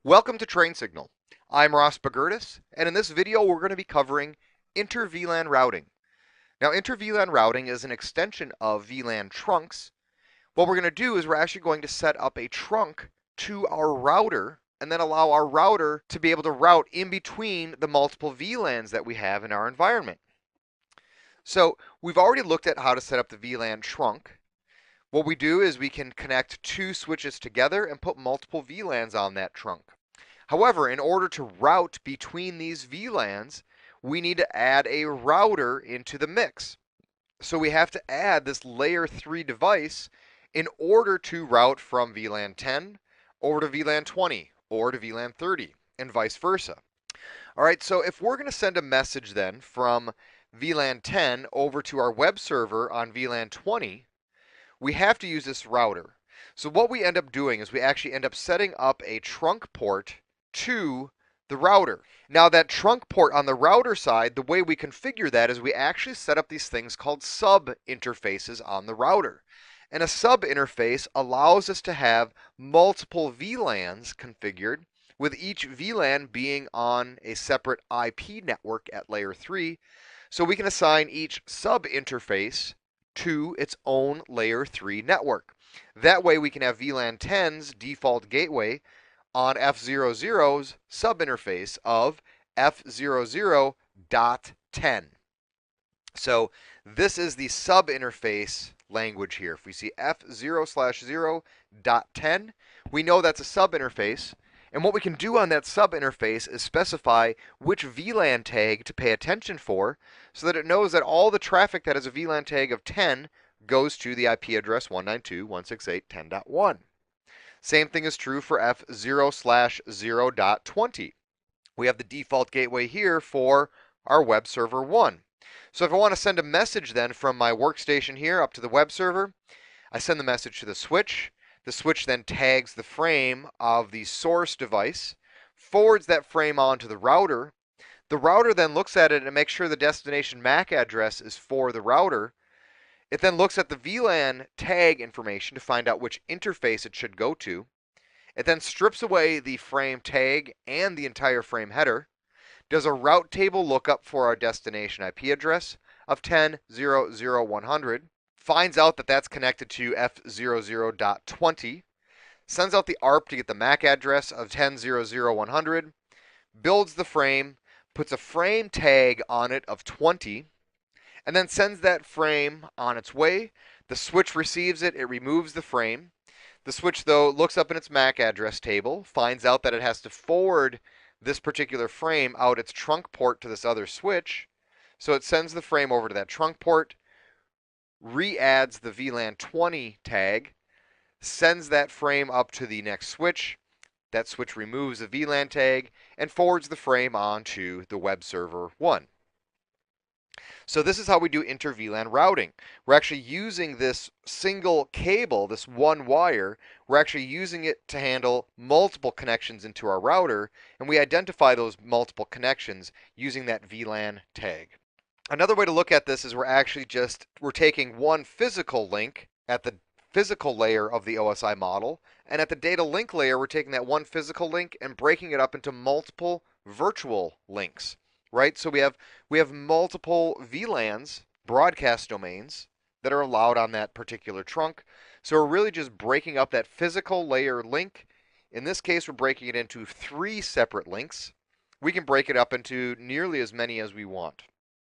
Welcome to Train Signal. I'm Ross Bagurtis, and in this video we're going to be covering inter-VLAN routing. Now inter-VLAN routing is an extension of VLAN trunks. What we're going to do is we're actually going to set up a trunk to our router and then allow our router to be able to route in between the multiple VLANs that we have in our environment. So we've already looked at how to set up the VLAN trunk. What we do is we can connect two switches together and put multiple VLANs on that trunk. However, in order to route between these VLANs, we need to add a router into the mix. So we have to add this layer 3 device in order to route from VLAN 10 over to VLAN 20 or to VLAN 30 and vice versa. All right, so if we're going to send a message then from VLAN 10 over to our web server on VLAN 20, we have to use this router. So what we end up doing is we actually end up setting up a trunk port to the router. Now that trunk port on the router side, the way we configure that is we actually set up these things called sub interfaces on the router. And a sub interface allows us to have multiple VLANs configured, with each VLAN being on a separate IP network at layer 3. So we can assign each sub interface to its own layer 3 network. That way we can have VLAN 10's default gateway on F00's subinterface of F00.10. So this is the subinterface language here. If we see F0/0.10, we know that's a subinterface. And what we can do on that subinterface is specify which VLAN tag to pay attention for so that it knows that all the traffic that has a VLAN tag of 10 goes to the IP address 192.168.10.1. Same thing is true for F0/0.20. We have the default gateway here for our web server 1. So if I want to send a message then from my workstation here up to the web server, I send the message to the switch. The switch then tags the frame of the source device, forwards that frame on to the router. The router then looks at it and makes sure the destination MAC address is for the router. It then looks at the VLAN tag information to find out which interface it should go to. It then strips away the frame tag and the entire frame header, does a route table lookup for our destination IP address of 10.0.0.100, finds out that that's connected to F00.20, sends out the ARP to get the MAC address of 10.0.0.100, builds the frame, puts a frame tag on it of 20, and then sends that frame on its way. The switch receives it, it removes the frame. The switch, though, looks up in its MAC address table, finds out that it has to forward this particular frame out its trunk port to this other switch. So it sends the frame over to that trunk port, re-adds the VLAN 20 tag, sends that frame up to the next switch. That switch removes the VLAN tag and forwards the frame on to the web server 1. So this is how we do inter-VLAN routing. We're actually using this single cable, this one wire, we're actually using it to handle multiple connections into our router, and we identify those multiple connections using that VLAN tag. Another way to look at this is we're taking one physical link at the physical layer of the OSI model, and at the data link layer, we're taking that one physical link and breaking it up into multiple virtual links. Right, so we have multiple VLANs, broadcast domains, that are allowed on that particular trunk. So we're really just breaking up that physical layer link. In this case, we're breaking it into 3 separate links. We can break it up into nearly as many as we want.